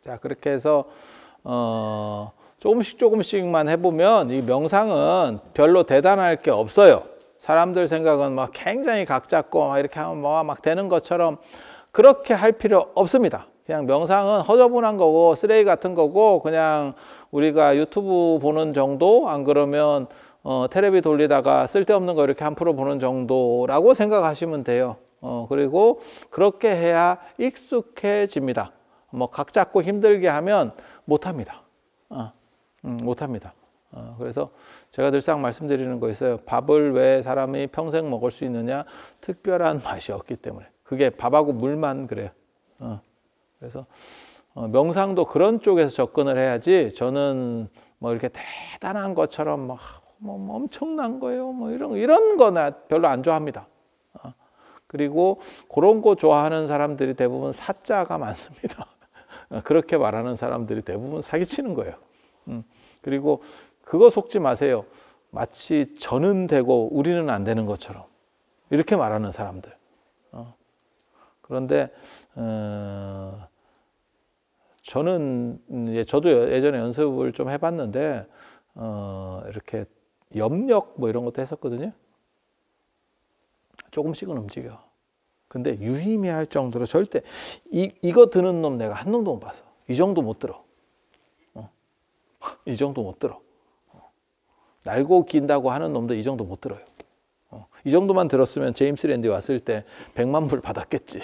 자, 그렇게 해서 조금씩만 해보면 이 명상은 별로 대단할 게 없어요. 사람들 생각은 막 굉장히 각 잡고 막 이렇게 하면 뭐 막 되는 것처럼 그렇게 할 필요 없습니다. 그냥 명상은 허저분한 거고 쓰레기 같은 거고 그냥 우리가 유튜브 보는 정도, 안 그러면 테레비 돌리다가 쓸데없는 거 이렇게 한 프로 보는 정도라고 생각하시면 돼요. 그리고 그렇게 해야 익숙해집니다. 뭐 각 잡고 힘들게 하면 못합니다. 못합니다. 그래서 제가 늘상 말씀드리는 거 있어요. 밥을 왜 사람이 평생 먹을 수 있느냐? 특별한 맛이 없기 때문에. 그게 밥하고 물만 그래요. 그래서 명상도 그런 쪽에서 접근을 해야지, 저는 뭐 이렇게 대단한 것처럼 뭐 엄청난 거예요. 뭐 이런 거나 별로 안 좋아합니다. 그리고 그런 거 좋아하는 사람들이 대부분 사자가 많습니다. 그렇게 말하는 사람들이 대부분 사기치는 거예요. 그리고 그거 속지 마세요. 마치 저는 되고 우리는 안 되는 것처럼 이렇게 말하는 사람들. 그런데 저도 예전에 연습을 좀 해봤는데 이렇게 염력 뭐 이런 것도 했었거든요. 조금씩은 움직여. 근데 유의미할 정도로 절대 이거 드는 놈 내가 한 놈도 못 봤어. 이 정도 못 들어. 이 정도 못 들어. 날고 긴다고 하는 놈도 이 정도 못 들어요. 이 정도만 들었으면 제임스 랜디 왔을 때 100만 불 받았겠지.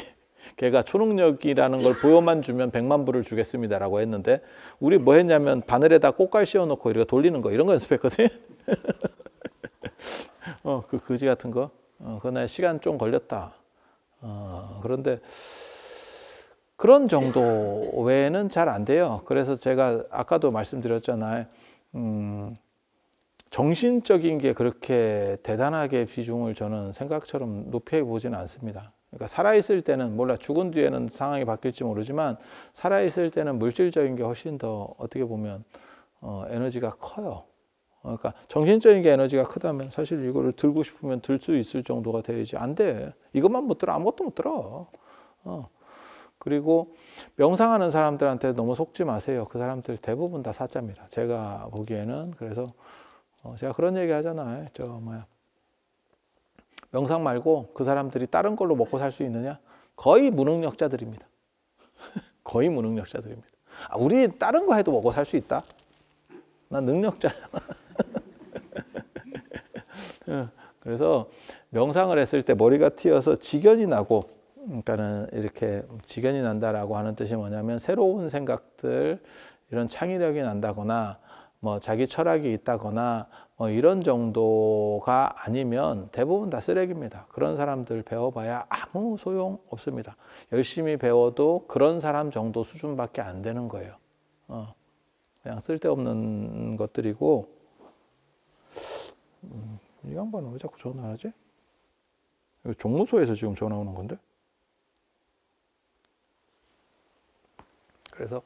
걔가 초능력이라는 걸 보여만 주면 100만 불을 주겠습니다라고 했는데, 우리 뭐 했냐면 바늘에다 꽃갈 씌워놓고 이렇게 돌리는 거, 이런 거 연습했거든. 그 거지 같은 거. 그날 시간 좀 걸렸다. 그런데 그런 정도 외에는 잘 안 돼요. 그래서 제가 아까도 말씀드렸잖아요. 정신적인 게 그렇게 대단하게 비중을 저는 생각처럼 높이 보지는 않습니다. 그러니까 살아있을 때는, 몰라 죽은 뒤에는 상황이 바뀔지 모르지만 살아있을 때는 물질적인 게 훨씬 더 어떻게 보면 에너지가 커요. 그러니까 정신적인 게 에너지가 크다면 사실 이거를 들고 싶으면 들 수 있을 정도가 돼야지. 안 돼. 이것만 못 들어. 아무것도 못 들어. 그리고 명상하는 사람들한테 너무 속지 마세요. 그 사람들 대부분 다 사자입니다. 제가 보기에는. 그래서 제가 그런 얘기 하잖아요. 명상 말고 그 사람들이 다른 걸로 먹고 살 수 있느냐? 거의 무능력자들입니다. 거의 무능력자들입니다. 우리 다른 거 해도 먹고 살 수 있다? 난 능력자잖아. 그래서 명상을 했을 때 머리가 튀어서 지견이 나고, 그러니까는 이렇게 지견이 난다라고 하는 뜻이 뭐냐면 새로운 생각들, 이런 창의력이 난다거나 뭐 자기 철학이 있다거나 뭐 이런 정도가 아니면 대부분 다 쓰레기입니다. 그런 사람들 배워봐야 아무 소용 없습니다. 열심히 배워도 그런 사람 정도 수준밖에 안 되는 거예요. 그냥 쓸데없는 것들이고. 이 양반은 왜 자꾸 전화하지? 이거 종무소에서 지금 전화 오는 건데? 그래서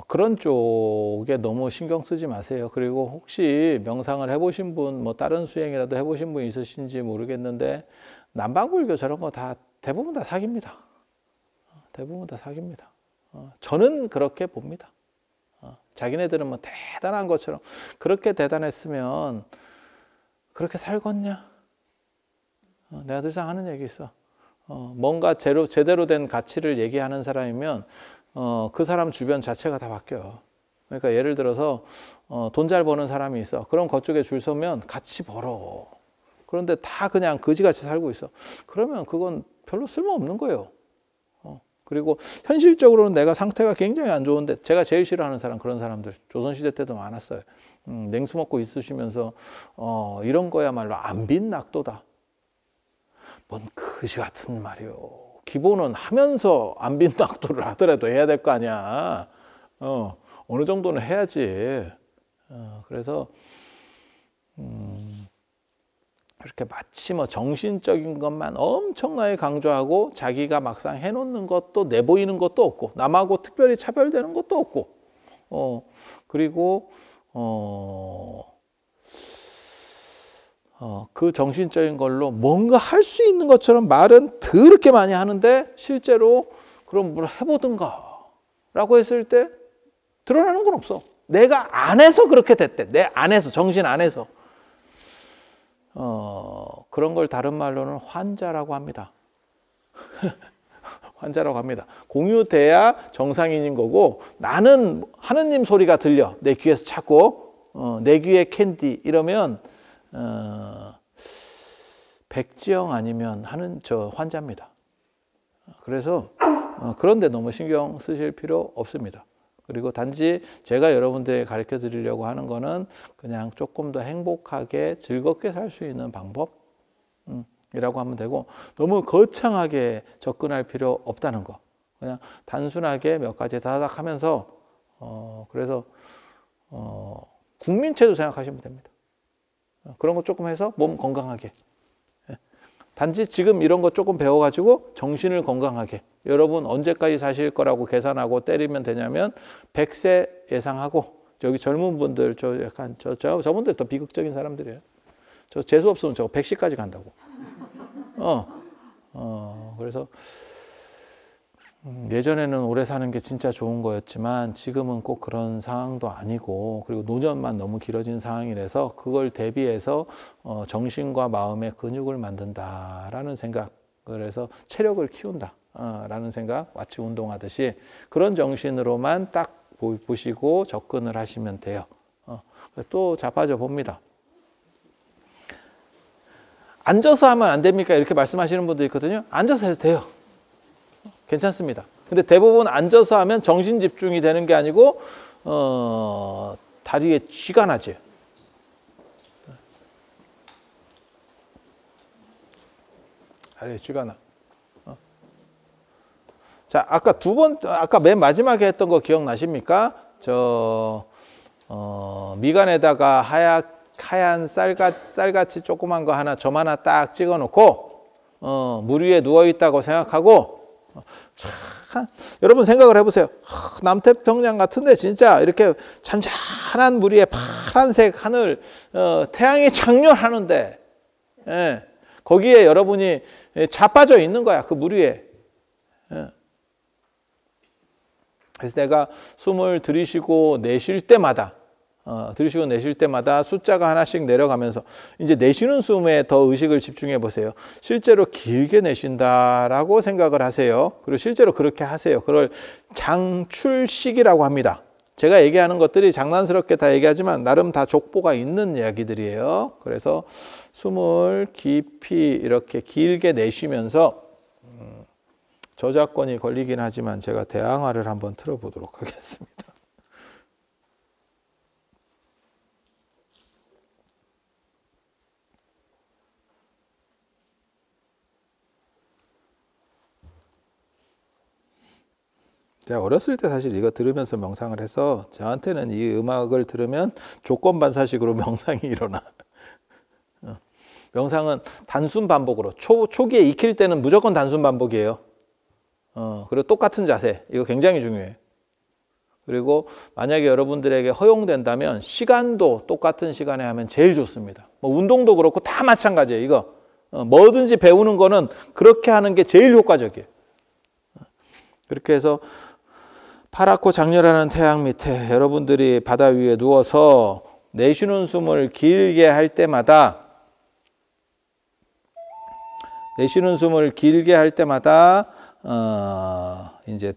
그런 쪽에 너무 신경 쓰지 마세요. 그리고 혹시 명상을 해보신 분, 뭐 다른 수행이라도 해보신 분 있으신지 모르겠는데, 남방불교 저런 거 다 대부분 다 사기입니다. 대부분 다 사기입니다. 저는 그렇게 봅니다. 자기네들은 뭐 대단한 것처럼, 그렇게 대단했으면 그렇게 살겠냐? 내가 늘상 하는 얘기 있어. 뭔가 제대로 된 가치를 얘기하는 사람이면 그 사람 주변 자체가 다 바뀌어요. 그러니까 예를 들어서 돈 잘 버는 사람이 있어. 그럼 그쪽에 줄 서면 같이 벌어. 그런데 다 그냥 거지같이 살고 있어. 그러면 그건 별로 쓸모없는 거예요. 그리고 현실적으로는 내가 상태가 굉장히 안 좋은데, 제가 제일 싫어하는 사람, 그런 사람들 조선시대 때도 많았어요. 냉수 먹고 있으시면서 이런 거야말로 안 빈 낙도다. 뭔 거지 같은 말이요. 기본은 하면서 안 빈 낙도를 하더라도 해야 될 거 아니야. 어느 정도는 해야지. 그래서 이렇게 마치 뭐 정신적인 것만 엄청나게 강조하고 자기가 막상 해놓는 것도 내보이는 것도 없고, 남하고 특별히 차별되는 것도 없고, 그리고 그 정신적인 걸로 뭔가 할 수 있는 것처럼 말은 더럽게 많이 하는데 실제로 그럼 뭘 해보든가. 라고 했을 때 드러나는 건 없어. 내가 안에서 그렇게 됐대. 내 안에서, 정신 안에서. 그런 걸 다른 말로는 환자라고 합니다. 환자라고 합니다. 공유돼야 정상인인 거고, 나는 하느님 소리가 들려. 내 귀에서 자꾸, 내 귀에 캔디 이러면 백지영 아니면 저 환자입니다. 그래서 그런데 너무 신경 쓰실 필요 없습니다. 그리고 단지 제가 여러분들에게 가르쳐 드리려고 하는 거는 그냥 조금 더 행복하게 즐겁게 살 수 있는 방법이라고 하면 되고, 너무 거창하게 접근할 필요 없다는 거. 그냥 단순하게 몇 가지 다닥 하면서 그래서 국민체도 생각하시면 됩니다. 그런 거 조금 해서 몸 건강하게. 단지 지금 이런 거 조금 배워가지고 정신을 건강하게. 여러분 언제까지 사실 거라고 계산하고 때리면 되냐면 100세 예상하고, 저기 젊은 분들 저분들 더 비극적인 사람들이에요. 저 재수 없으면 저 110까지 간다고. 그래서 예전에는 오래 사는 게 진짜 좋은 거였지만 지금은 꼭 그런 상황도 아니고, 그리고 노년만 너무 길어진 상황이라서 그걸 대비해서 정신과 마음의 근육을 만든다라는 생각, 그래서 체력을 키운다라는 생각, 마치 운동하듯이 그런 정신으로만 딱 보시고 접근을 하시면 돼요. 또 자빠져 봅니다. 앉아서 하면 안 됩니까? 이렇게 말씀하시는 분도 있거든요. 앉아서 해도 돼요. 괜찮습니다. 근데 대부분 앉아서 하면 정신 집중이 되는 게 아니고 다리에 쥐가 나지. 다리에 쥐가 나. 자, 아까 맨 마지막에 했던 거 기억나십니까? 미간에다가 하얀 쌀같이 조그만 거 하나, 점 하나 딱 찍어 놓고 물 위에 누워 있다고 생각하고, 여러분 생각을 해보세요. 남태평양 같은데 진짜 이렇게 잔잔한 물 위에 파란색 하늘, 태양이 장렬하는데, 거기에 여러분이 자빠져 있는 거야, 그 물 위에. 그래서 내가 숨을 들이쉬고 내쉴 때마다 숫자가 하나씩 내려가면서 이제 내쉬는 숨에 더 의식을 집중해 보세요. 실제로 길게 내쉰다라고 생각을 하세요. 그리고 실제로 그렇게 하세요. 그걸 장출식이라고 합니다. 제가 얘기하는 것들이 장난스럽게 다 얘기하지만 나름 다 족보가 있는 이야기들이에요. 그래서 숨을 깊이 이렇게 길게 내쉬면서, 저작권이 걸리긴 하지만 제가 대항화를 한번 틀어보도록 하겠습니다. 제가 어렸을 때 사실 이거 들으면서 명상을 해서 저한테는 이 음악을 들으면 조건반사식으로 명상이 일어나. 명상은 단순 반복으로, 초기에 익힐 때는 무조건 단순 반복이에요. 그리고 똑같은 자세, 이거 굉장히 중요해요. 그리고 만약에 여러분들에게 허용된다면 시간도 똑같은 시간에 하면 제일 좋습니다. 뭐 운동도 그렇고 다 마찬가지예요. 이거 뭐든지 배우는 거는 그렇게 하는 게 제일 효과적이에요. 그렇게 해서 파랗고 장렬하는 태양 밑에 여러분들이 바다 위에 누워서 내쉬는 숨을 길게 할 때마다 이제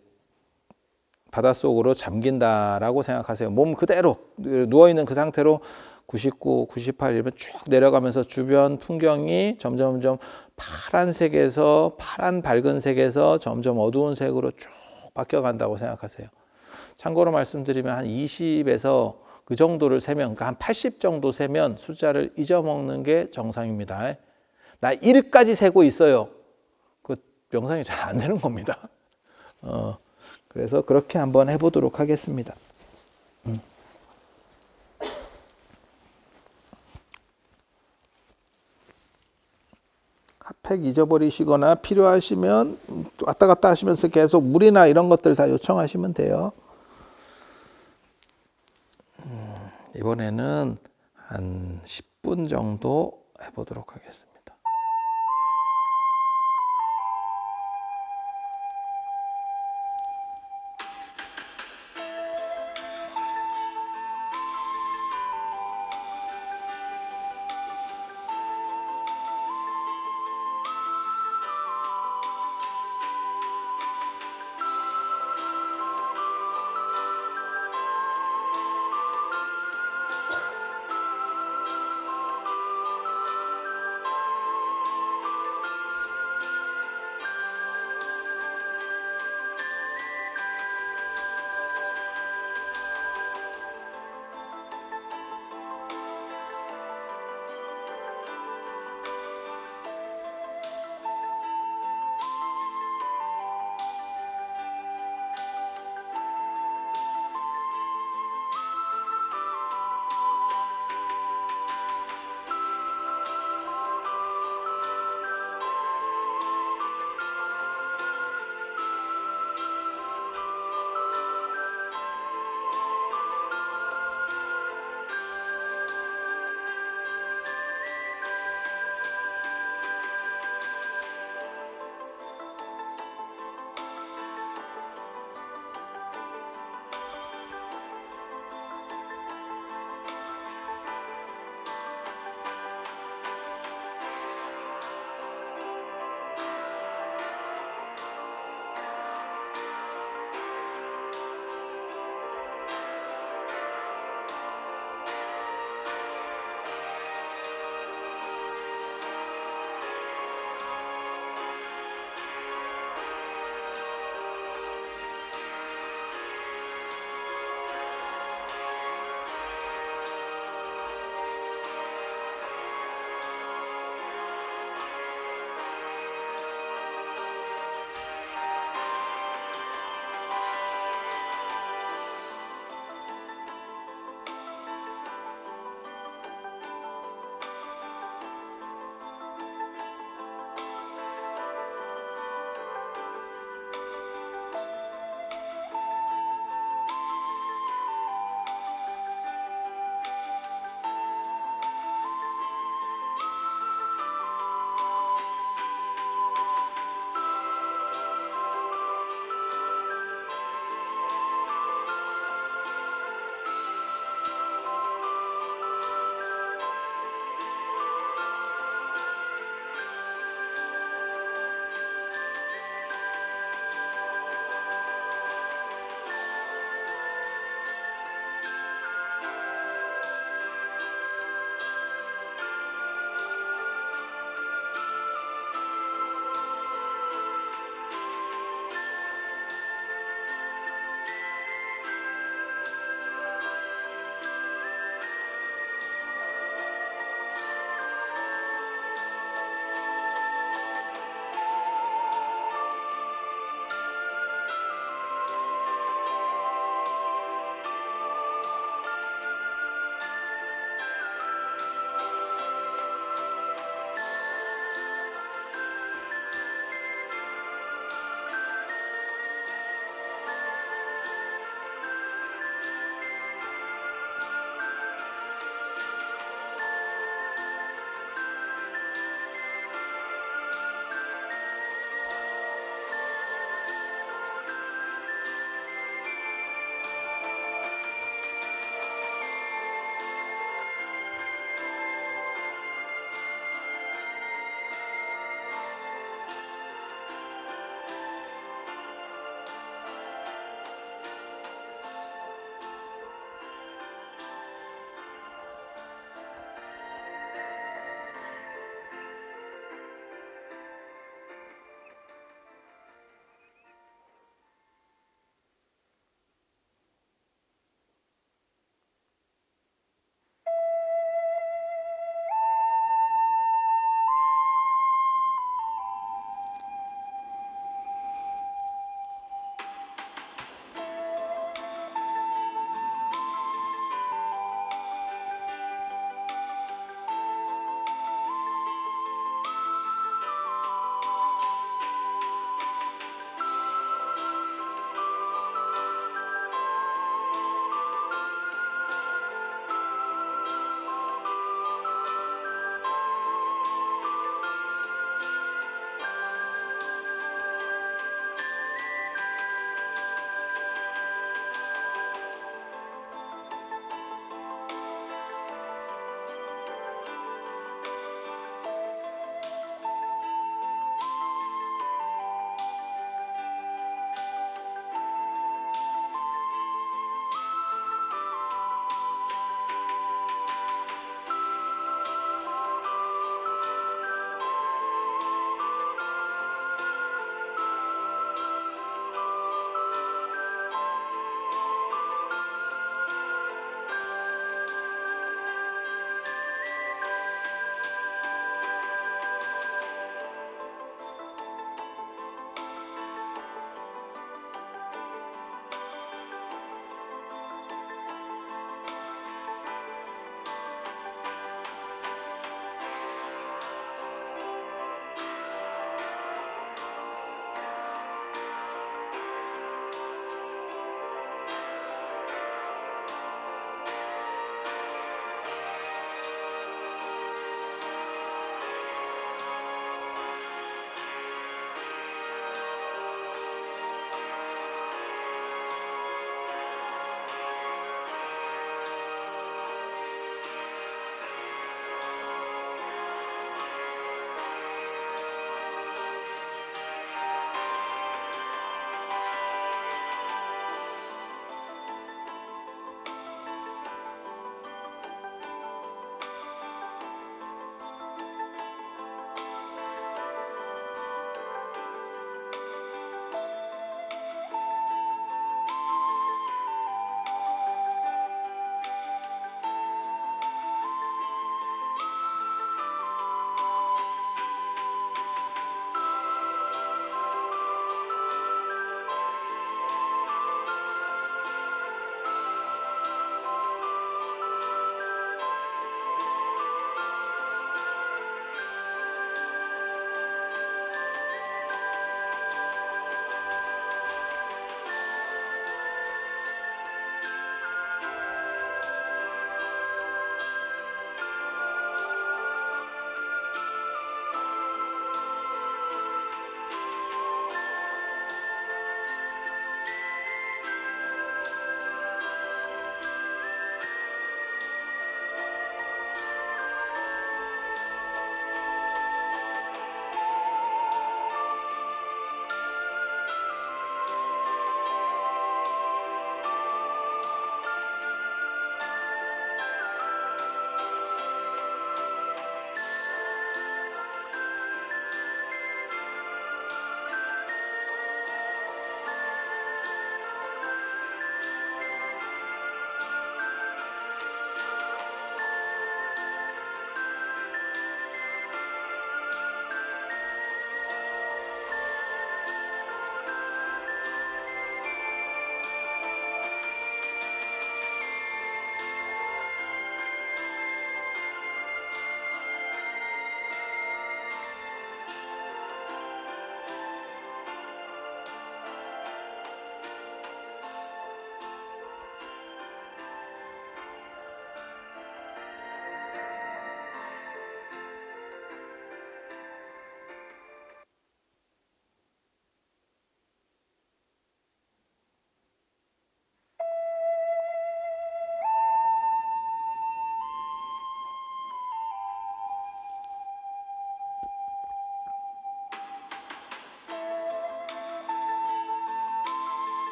바닷속으로 잠긴다라고 생각하세요. 몸 그대로 누워있는 그 상태로 99, 98 이러면 쭉 내려가면서 주변 풍경이 점점 파란색에서, 파란 밝은 색에서 점점 어두운 색으로 쭉 바뀌어간다고 생각하세요. 참고로 말씀드리면 한 20에서 그 정도를 세면, 그러니까 한 80 정도 세면 숫자를 잊어먹는 게 정상입니다. 나 1까지 세고 있어요. 그 명상이 잘 안 되는 겁니다. 그래서 그렇게 한번 해보도록 하겠습니다. 핫팩 잊어버리시거나 필요하시면 왔다 갔다 하시면서 계속 물이나 이런 것들 다 요청하시면 돼요. 이번에는 한 10분 정도 해보도록 하겠습니다.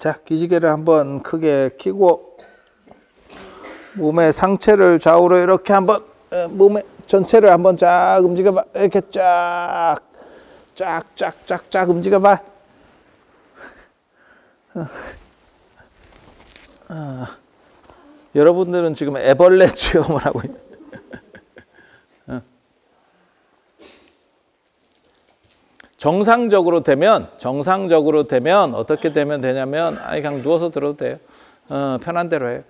자, 기지개를 한번 크게 켜고 몸의 상체를 좌우로 이렇게 한번 몸의 전체를 한번 쫙 움직여봐. 이렇게 쫙 움직여봐. 여러분들은 지금 애벌레 체험을 하고 있는. 정상적으로 되면 어떻게 되면 되냐면 그냥 누워서 들어도 돼요. 편한 대로 해요.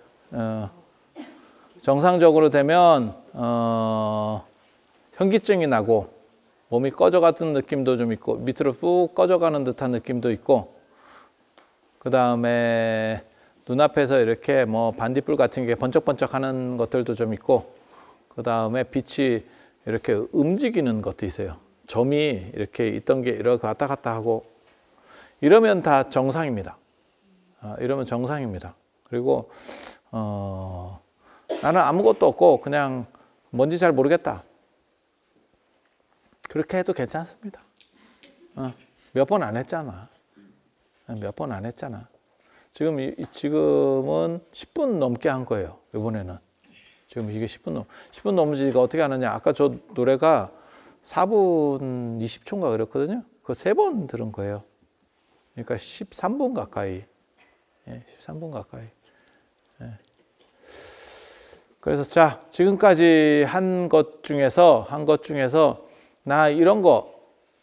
정상적으로 되면 현기증이 나고 몸이 꺼져가는 느낌도 좀 있고 밑으로 쭉 꺼져가는 듯한 느낌도 있고 그 다음에 눈앞에서 이렇게 뭐 반딧불 같은 게 번쩍번쩍하는 것들도 좀 있고 그 다음에 빛이 이렇게 움직이는 것도 있어요. 점이 이렇게 있던 게 이렇게 왔다 갔다 하고 이러면 다 정상입니다. 이러면 정상입니다. 그리고 나는 아무것도 없고 그냥 뭔지 잘 모르겠다. 그렇게 해도 괜찮습니다. 몇 번 안 했잖아. 몇 번 안 했잖아. 지금은 10분 넘게 한 거예요. 이번에는. 지금 이게 10분 넘으니까 어떻게 하느냐. 아까 저 노래가 4분 20초인가 그랬거든요. 그거 3번 들은 거예요. 그러니까 13분 가까이. 13분 가까이. 그래서 자, 지금까지 한 것 중에서 나 이런 거,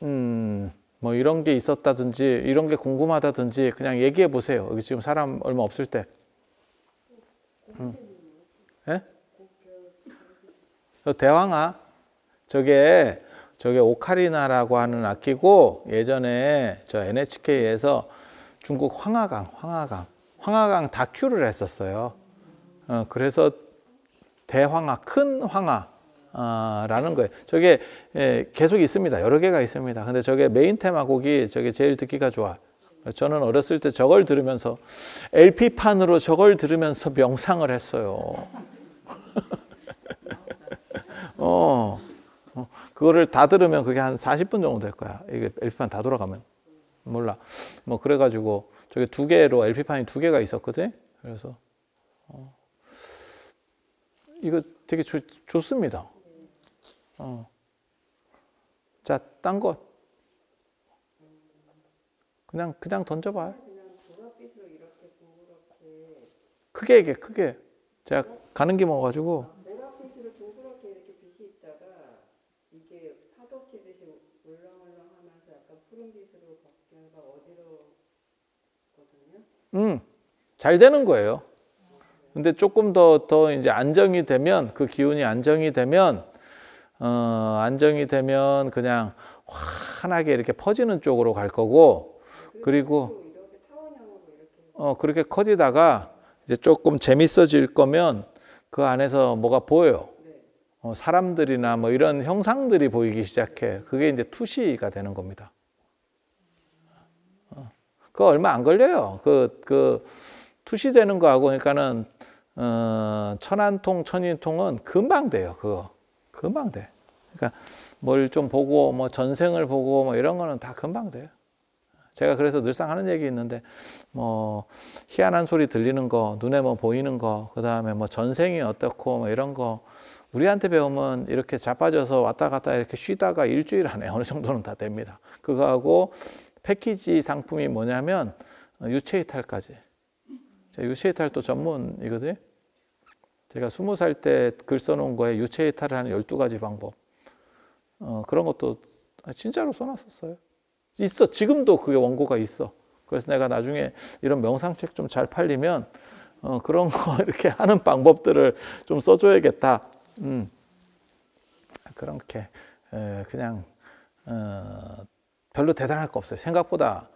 뭐 이런 게 있었다든지 이런 게 궁금하다든지 그냥 얘기해 보세요. 여기 지금 사람 얼마 없을 때. 예? 저 대황아. 저게 오카리나라고 하는 악기고 예전에 저 NHK에서 중국 황하강 다큐를 했었어요. 그래서 대황아, 큰 황하라는 거예요. 저게 계속 있습니다. 여러 개가 있습니다. 근데 저게 메인 테마곡이 저게 제일 듣기가 좋아. 저는 어렸을 때 저걸 들으면서 LP판으로 저걸 들으면서 명상을 했어요. 그거를 다 들으면 그게 한 40분 정도 될 거야. 이게 LP판 다 돌아가면. 몰라. 뭐 그래가지고 저게 2개로 LP판이 2개가 있었거든. 그래서 이거 되게 좋습니다. 자, 딴 거 그냥 던져봐요. 크게 제가 가는 김 와가지고. 잘 되는 거예요. 근데 조금 더 이제 안정이 되면 그 기운이 안정이 되면 그냥 환하게 이렇게 퍼지는 쪽으로 갈 거고 그리고 그렇게 커지다가 이제 조금 재밌어질 거면 그 안에서 뭐가 보여요. 사람들이나 뭐 이런 형상들이 보이기 시작해. 그게 이제 투시가 되는 겁니다. 그거 얼마 안 걸려요. 그 투시되는 거하고 그러니까는 천안통, 천인통은 금방 돼요. 그거 금방 돼. 그러니까 뭘 좀 보고 뭐 전생을 보고 뭐 이런 거는 다 금방 돼요. 제가 그래서 늘상 하는 얘기 있는데 뭐 희한한 소리 들리는 거, 눈에 뭐 보이는 거, 그다음에 뭐 전생이 어떻고 뭐 이런 거 우리한테 배우면 이렇게 자빠져서 왔다 갔다 이렇게 쉬다가 일주일 안에 어느 정도는 다 됩니다. 그거하고 패키지 상품이 뭐냐면 유체이탈까지. 유체이탈도 전문이거든요. 제가 20살 때 글 써놓은 거에 유체이탈을 하는 12가지 방법. 그런 것도 진짜로 써놨었어요. 있어. 지금도 그게 원고가 있어. 그래서 내가 나중에 이런 명상책 좀 잘 팔리면 그런 거 이렇게 하는 방법들을 좀 써줘야겠다. 그렇게 그냥 별로 대단할 거 없어요. 생각보다.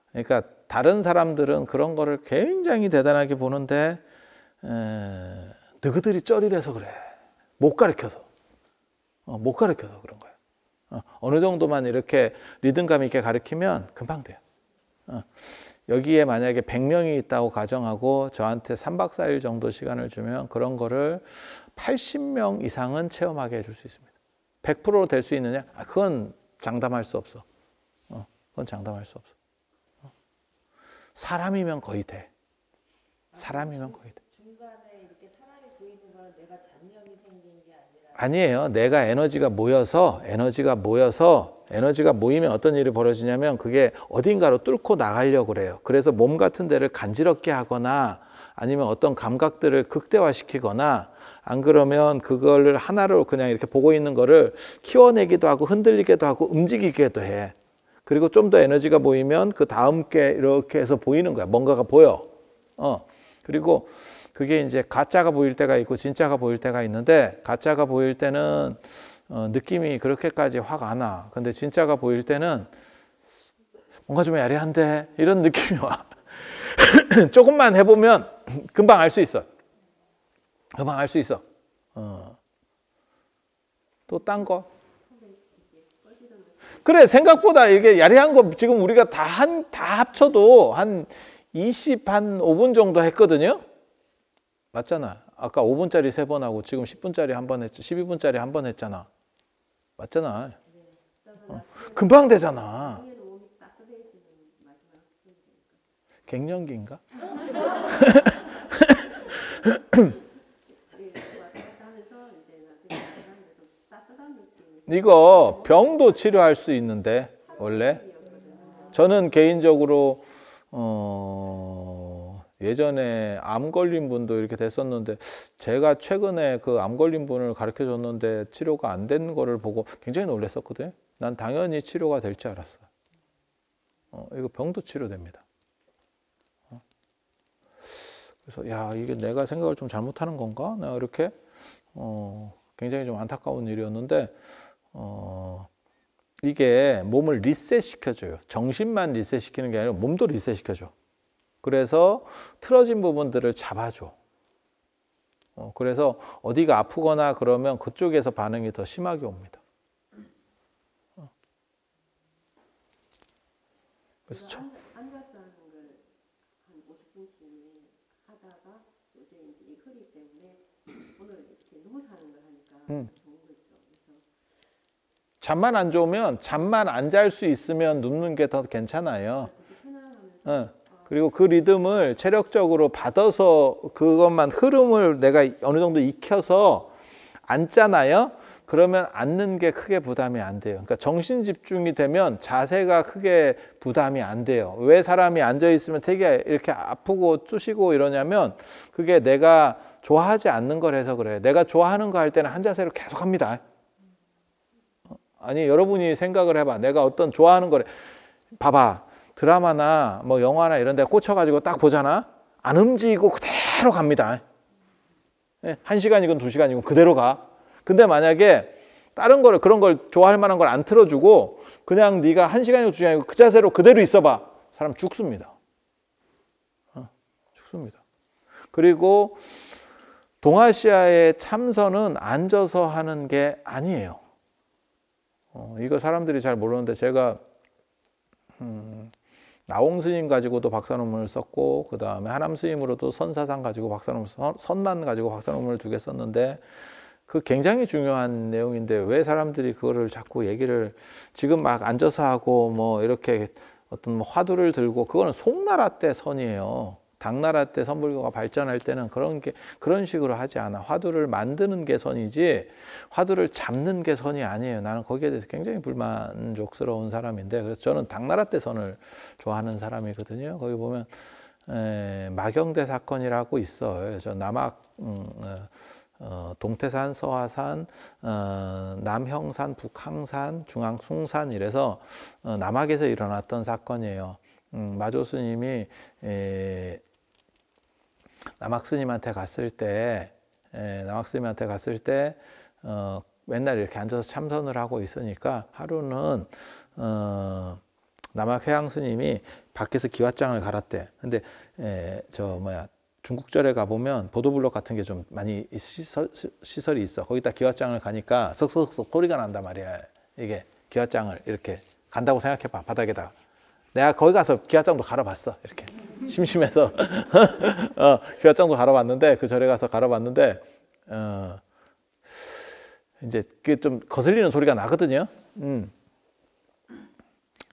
그러니까 다른 사람들은 그런 거를 굉장히 대단하게 보는데 너희들이 쩌리래서 그래. 못 가르쳐서 그런 거예요. 어느 정도만 이렇게 리듬감 있게 가르치면 금방 돼요. 여기에 만약에 100명이 있다고 가정하고 저한테 3박 4일 정도 시간을 주면 그런 거를 80명 이상은 체험하게 해줄 수 있습니다. 100% 될 수 있느냐? 그건 장담할 수 없어. 그건 장담할 수 없어. 사람이면 거의 돼. 사람이면 거의 돼. 중간에 이렇게 사람이 보이는 거는 내가 잡념이 생긴 게 아니라 아니에요. 내가 에너지가 모이면 어떤 일이 벌어지냐면 그게 어딘가로 뚫고 나가려고 그래요. 그래서 몸 같은 데를 간지럽게 하거나 아니면 어떤 감각들을 극대화시키거나 안 그러면 그걸 하나로 그냥 이렇게 보고 있는 거를 키워내기도 하고 흔들리기도 하고 움직이기도 해. 그리고 좀 더 에너지가 모이면 그 다음 게 이렇게 해서 보이는 거야. 뭔가가 보여. 그리고 그게 이제 가짜가 보일 때가 있고 진짜가 보일 때가 있는데 가짜가 보일 때는 느낌이 그렇게까지 확 안 와. 근데 진짜가 보일 때는 뭔가 좀 야리한데 이런 느낌이 와. 조금만 해보면 금방 알 수 있어. 금방 알 수 있어. 또 딴 거? 그래, 생각보다 이게 야리한 거 지금 우리가 다 합쳐도 한 25분 정도 했거든요. 맞잖아. 아까 5분짜리 3번 하고 지금 10분짜리 한 번 했지. 12분짜리 한 번 했잖아. 맞잖아. 금방 되잖아. 갱년기인가? 이거 병도 치료할 수 있는데 원래 저는 개인적으로 예전에 암 걸린 분도 이렇게 됐었는데 제가 최근에 그 암 걸린 분을 가르쳐 줬는데 치료가 안 된 거를 보고 굉장히 놀랐었거든요. 난 당연히 치료가 될 줄 알았어. 이거 병도 치료됩니다. 그래서 야, 이게 내가 생각을 좀 잘못하는 건가? 내가 이렇게 굉장히 좀 안타까운 일이었는데 이게 몸을 리셋시켜줘요. 정신만 리셋시키는 게 아니라 몸도 리셋시켜줘. 그래서 틀어진 부분들을 잡아줘. 그래서 어디가 아프거나 그러면 그쪽에서 반응이 더 심하게 옵니다. 그래서 앉아서 하는 걸 한 50분씩 하다가 요새 이제 이 허리 때문에 오늘 이렇게 누워서 하는 걸 하니까 좋은 거죠. 그래서 잠만 안 좋으면 잠만 안 잘 수 있으면 눕는 게 더 괜찮아요. 그리고 그 리듬을 체력적으로 받아서 그것만 흐름을 내가 어느 정도 익혀서 앉잖아요. 그러면 앉는 게 크게 부담이 안 돼요. 그러니까 정신 집중이 되면 자세가 크게 부담이 안 돼요. 왜 사람이 앉아 있으면 되게 이렇게 아프고 쑤시고 이러냐면 그게 내가 좋아하지 않는 걸 해서 그래요. 내가 좋아하는 거 할 때는 한 자세로 계속 합니다. 아니 여러분이 생각을 해봐. 내가 어떤 좋아하는 거래. 봐봐. 드라마나 뭐 영화나 이런 데 꽂혀가지고 딱 보잖아. 안 움직이고 그대로 갑니다. 1시간이건 2시간이건 그대로 가. 근데 만약에 다른 거를 그런 걸 좋아할 만한 걸 안 틀어주고 그냥 네가 1시간이고 2시간이고 그 자세로 그대로 있어봐. 사람 죽습니다. 죽습니다. 그리고 동아시아의 참선은 앉아서 하는 게 아니에요. 이거 사람들이 잘 모르는데 제가 나홍 스님 가지고도 박사 논문을 썼고 그 다음에 하남 스님으로도 선사상 가지고 박사 논문, 선만 가지고 박사 논문을 2개 썼는데 그 굉장히 중요한 내용인데 왜 사람들이 그거를 자꾸 얘기를 지금 막 앉아서 하고 뭐 이렇게 어떤 뭐 화두를 들고 그거는 송나라 때 선이에요. 당나라 때 선불교가 발전할 때는 그런 식으로 하지 않아. 화두를 만드는 게 선이지 화두를 잡는 게 선이 아니에요. 나는 거기에 대해서 굉장히 불만족스러운 사람인데 그래서 저는 당나라 때 선을 좋아하는 사람이거든요. 거기 보면 마경대 사건이라고 있어요. 저 남학 동태산, 서화산, 남형산, 북항산, 중앙숭산 이래서 남학에서 일어났던 사건이에요. 마조 스님이 남학 스님한테 갔을 때 맨날 이렇게 앉아서 참선을 하고 있으니까 하루는 남학 회양 스님이 밖에서 기왓장을 갈았대. 근데 중국절에 가보면 보도블록 같은 게 좀 많이 시설이 있어. 거기다 기왓장을 가니까 석석석 소리가 난단 말이야. 이게 기왓장을 이렇게 간다고 생각해봐. 바닥에다가. 내가 거기 가서 기왓장도 갈아봤어. 이렇게 심심해서 기왓장도 갈아봤는데 그 절에 가서 갈아봤는데 이제 그게 좀 거슬리는 소리가 나거든요.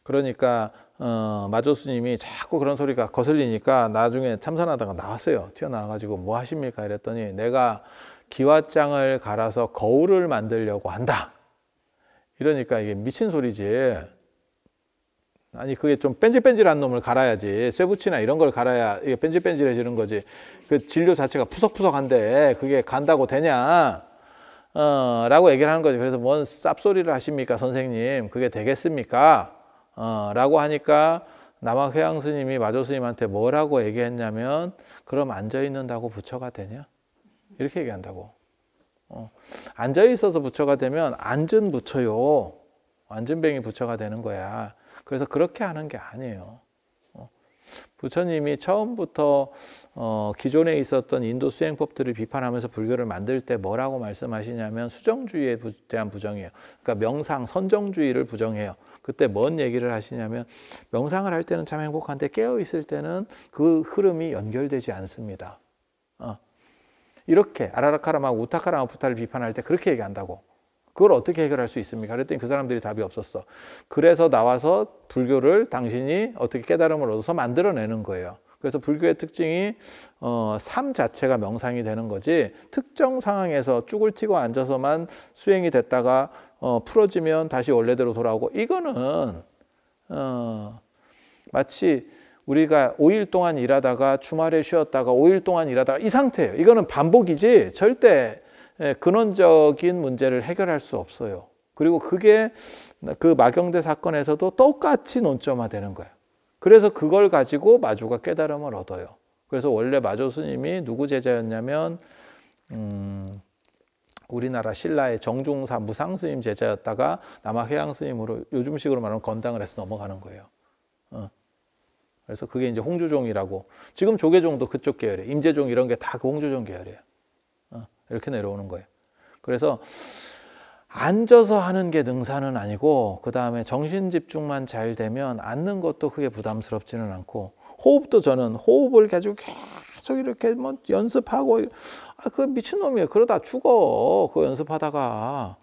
그러니까 마조스님이 자꾸 그런 소리가 거슬리니까 나중에 참선하다가 나왔어요. 튀어나와가지고 뭐 하십니까? 이랬더니 내가 기왓장을 갈아서 거울을 만들려고 한다. 이러니까 이게 미친 소리지. 아니 그게 좀 뺀질뺀질한 놈을 갈아야지. 쇠붙이나 이런 걸 갈아야 이게 뺀질뺀질해지는 거지. 그 진료 자체가 푸석푸석한데 그게 간다고 되냐? 라고 얘기를 하는 거죠. 그래서 뭔 쌉소리를 하십니까, 선생님? 그게 되겠습니까? 라고 하니까 남학회양 스님이 마조 스님한테 뭐라고 얘기했냐면, 그럼 앉아있는다고 부처가 되냐? 이렇게 얘기한다고. 앉아있어서 부처가 되면 앉은 부처요. 앉은 뱅이 부처가 되는 거야. 그래서 그렇게 하는 게 아니에요. 부처님이 처음부터 기존에 있었던 인도 수행법들을 비판하면서 불교를 만들 때 뭐라고 말씀하시냐면 수정주의에 대한 부정이에요. 그러니까 명상, 선정주의를 부정해요. 그때 뭔 얘기를 하시냐면 명상을 할 때는 참 행복한데 깨어있을 때는 그 흐름이 연결되지 않습니다. 이렇게 아라라카라마, 우타카라마 부타를 비판할 때 그렇게 얘기한다고. 그걸 어떻게 해결할 수 있습니까? 그랬더니 그 사람들이 답이 없었어. 그래서 나와서 불교를 당신이 어떻게 깨달음을 얻어서 만들어내는 거예요. 그래서 불교의 특징이 삶 자체가 명상이 되는 거지, 특정 상황에서 쭈글 튀고 앉아서만 수행이 됐다가 풀어지면 다시 원래대로 돌아오고, 이거는 마치 우리가 5일 동안 일하다가 주말에 쉬었다가 5일 동안 일하다가 이 상태예요. 이거는 반복이지 절대 근원적인 문제를 해결할 수 없어요. 그리고 그게 그 마경대 사건에서도 똑같이 논점화되는 거예요. 그래서 그걸 가지고 마조가 깨달음을 얻어요. 그래서 원래 마조 스님이 누구 제자였냐면 우리나라 신라의 정중사 무상 스님 제자였다가 남학회양 스님으로 요즘식으로 말하면 건당을 해서 넘어가는 거예요. 그래서 그게 이제 홍주종이라고, 지금 조계종도 그쪽 계열이에요. 임재종 이런 게 다 그 홍주종 계열이에요. 이렇게 내려오는 거예요. 그래서 앉아서 하는 게 능사는 아니고, 그 다음에 정신 집중만 잘 되면 앉는 것도 크게 부담스럽지는 않고, 호흡도 저는 호흡을 가지고 계속 이렇게 뭐 연습하고, 그 미친놈이에요. 그러다 죽어. 그거 연습하다가.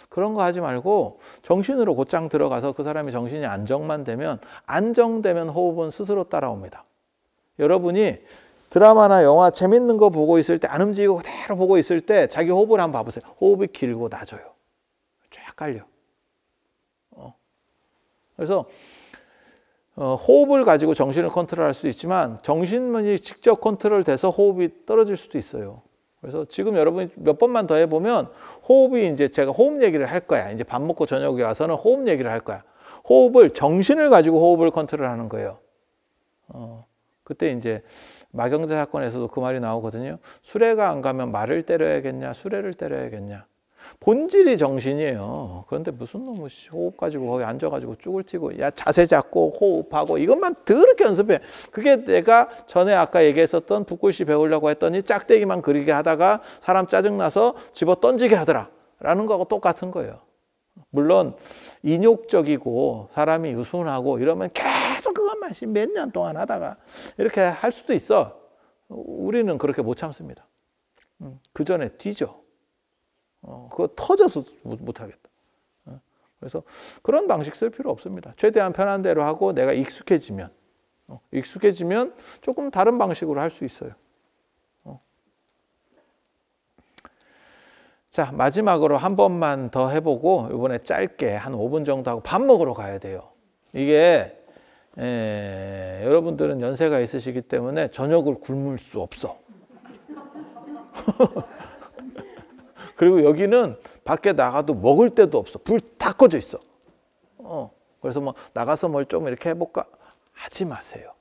그런 거 하지 말고 정신으로 곧장 들어가서 그 사람이 정신이 안정되면 호흡은 스스로 따라옵니다. 여러분이 드라마나 영화 재밌는 거 보고 있을 때 안 움직이고 그대로 보고 있을 때 자기 호흡을 한번 봐보세요. 호흡이 길고 낮아요. 쫙 깔려. 그래서 호흡을 가지고 정신을 컨트롤할 수 있지만 정신이 직접 컨트롤돼서 호흡이 떨어질 수도 있어요. 그래서 지금 여러분이 몇 번만 더 해보면 호흡이, 이제 제가 호흡 얘기를 할 거야. 이제 밥 먹고 저녁에 와서는 호흡 얘기를 할 거야. 호흡을, 정신을 가지고 호흡을 컨트롤하는 거예요. 그때 이제 마경대 사건에서도 그 말이 나오거든요. 수레가 안 가면 말을 때려야겠냐, 수레를 때려야겠냐. 본질이 정신이에요. 그런데 무슨 놈의 호흡 가지고 거기 앉아가지고 쭈글 튀고, 야 자세 잡고 호흡하고 이것만 더럽게 연습해. 그게 내가 전에 아까 얘기했었던 붓글씨 배우려고 했더니 짝대기만 그리게 하다가 사람 짜증나서 집어 던지게 하더라 라는 거하고 똑같은 거예요. 물론 인욕적이고 사람이 유순하고 이러면 계속 그것만 몇 년 동안 하다가 이렇게 할 수도 있어. 우리는 그렇게 못 참습니다. 그 전에 뒤져. 그거 터져서 못하겠다. 그래서 그런 방식 쓸 필요 없습니다. 최대한 편한 대로 하고 내가 익숙해지면 조금 다른 방식으로 할 수 있어요. 자, 마지막으로 한 번만 더 해보고 이번에 짧게 한 5분 정도 하고 밥 먹으러 가야 돼요. 이게 여러분들은 연세가 있으시기 때문에 저녁을 굶을 수 없어. 그리고 여기는 밖에 나가도 먹을 데도 없어. 불 다 꺼져 있어. 그래서 뭐 나가서 뭘 좀 이렇게 해볼까? 하지 마세요.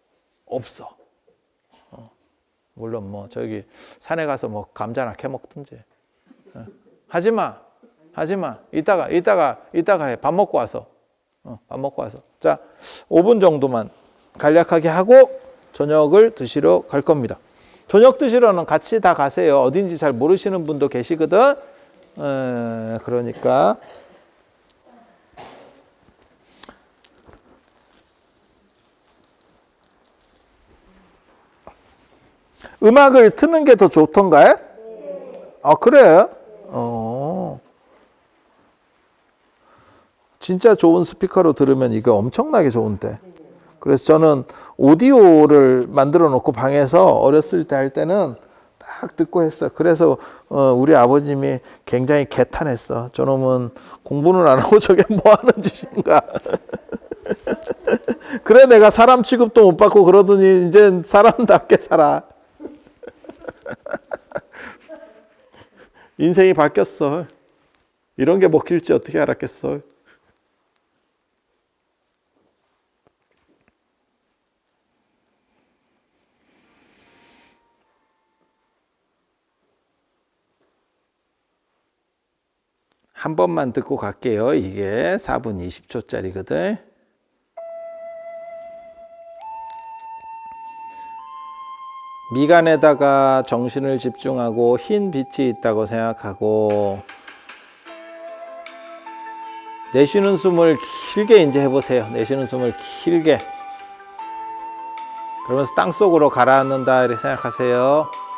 없어. 물론 뭐 저기 산에 가서 뭐 감자나 캐 먹든지. 하지 마. 이따가 해. 밥 먹고 와서. 밥 먹고 와서. 자, 5분 정도만 간략하게 하고 저녁을 드시러 갈 겁니다. 저녁 드시러는 같이 다 가세요. 어딘지 잘 모르시는 분도 계시거든. 그러니까 음악을 트는 게 더 좋던가요? 아, 그래요? 진짜 좋은 스피커로 들으면 이거 엄청나게 좋은데. 그래서 저는 오디오를 만들어 놓고 방에서 어렸을 때 할 때는 딱 듣고 했어. 그래서 우리 아버님이 굉장히 개탄했어. 저놈은 공부는 안 하고 저게 뭐 하는 짓인가. 그래 내가 사람 취급도 못 받고 그러더니 이제 사람답게 살아. 인생이 바뀌었어. 이런 게 먹힐지 어떻게 알았겠어. 한 번만 듣고 갈게요. 이게 4분 20초짜리거든. 미간에다가 정신을 집중하고 흰 빛이 있다고 생각하고 내쉬는 숨을 길게 이제 해보세요. 내쉬는 숨을 길게. 그러면서 땅속으로 가라앉는다 이렇게 생각하세요.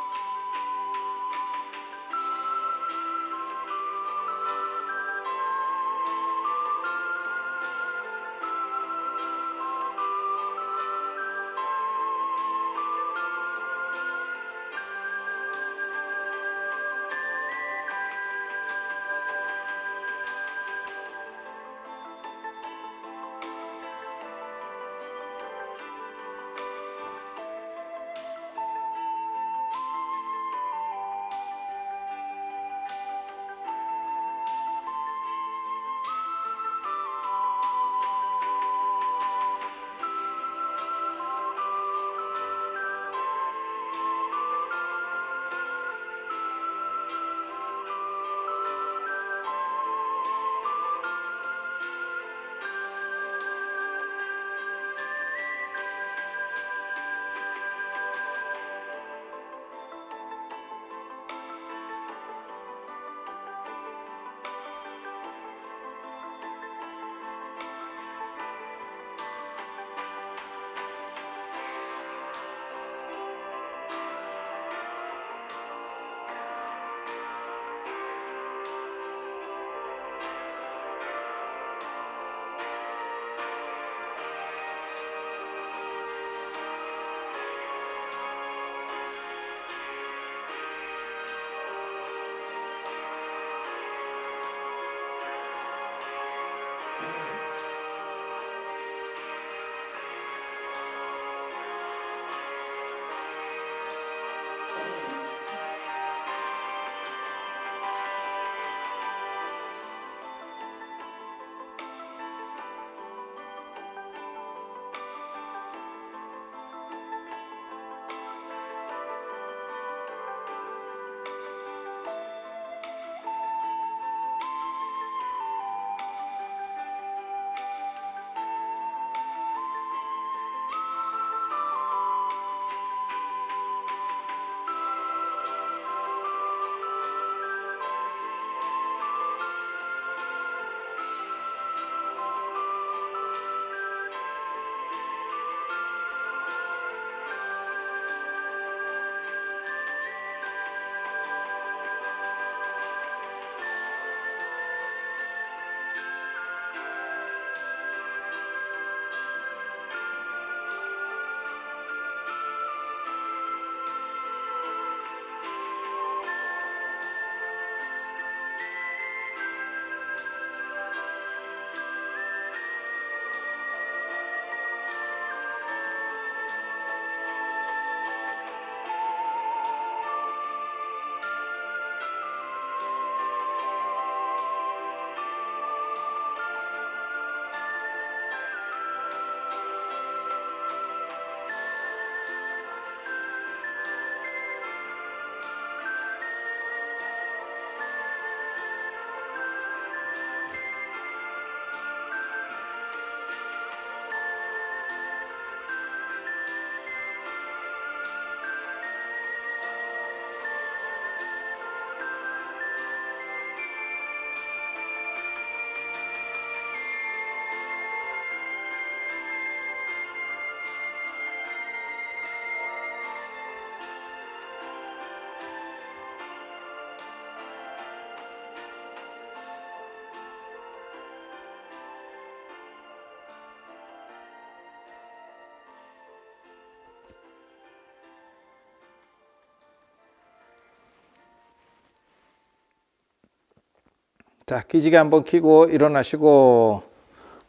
자, 기지개 한번 켜고 일어나시고,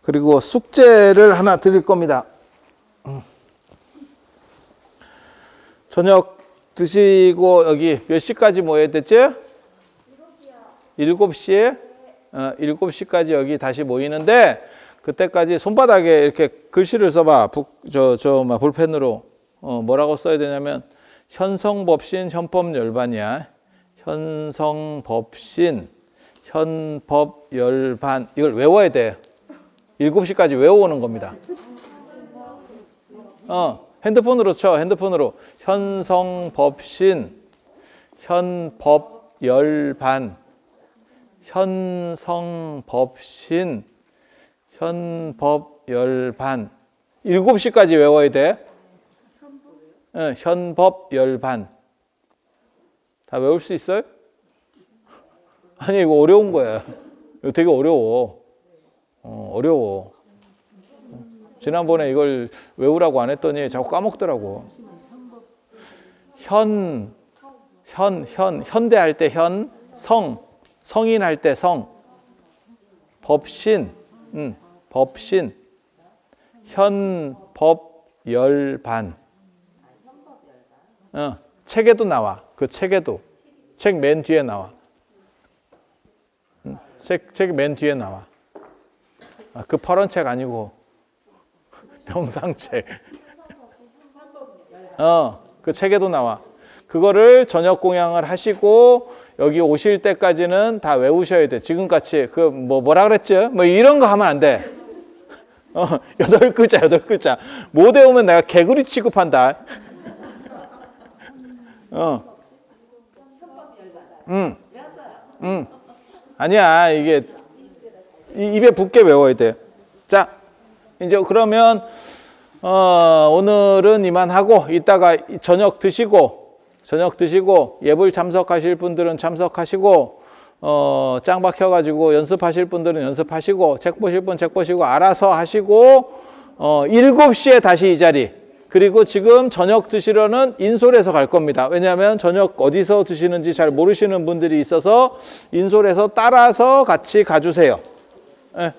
그리고 숙제를 하나 드릴 겁니다. 저녁 드시고 여기 몇 시까지 모여야 됐지? 7시에? 7시까지 여기 다시 모이는데, 그때까지 손바닥에 이렇게 글씨를 써봐. 볼펜으로. 뭐라고 써야 되냐면, 현성법신 현법열반이야. 현성법신 현법열반. 이걸 외워야 돼. 7시까지 외워오는 겁니다. 핸드폰으로 쳐. 핸드폰으로. 현성법신 현법열반. 현성법신 현법열반. 7시까지 외워야 돼. 현법열반. 다 외울 수 있어요? 아니, 이거 어려운 거야. 이거 되게 어려워. 어려워. 지난번에 이걸 외우라고 안 했더니 자꾸 까먹더라고. 현대 할 때 현, 성인 할 때 성, 법신, 법신, 현법열반. 책에도 나와. 그 책에도. 책 맨 뒤에 나와. 책 맨 뒤에 나와. 그 파란 책 아니고 명상책. 그 책에도 나와. 그거를 저녁 공양을 하시고 여기 오실 때까지는 다 외우셔야 돼. 지금같이 뭐라 그랬죠? 뭐 이런 거 하면 안 돼. 8글자, 8글자. 못 외우면 내가 개구리 취급한다. 아니야, 이게 입에 붙게 외워야 돼. 자, 이제 그러면 오늘은 이만하고 이따가 저녁 드시고 예불 참석하실 분들은 참석하시고 짱 박혀가지고 연습하실 분들은 연습하시고 책 보실 분 책 보시고 알아서 하시고 7시에 다시 이 자리. 그리고 지금 저녁 드시러는 인솔에서 갈 겁니다. 왜냐하면 저녁 어디서 드시는지 잘 모르시는 분들이 있어서 인솔에서 따라서 같이 가주세요. 네.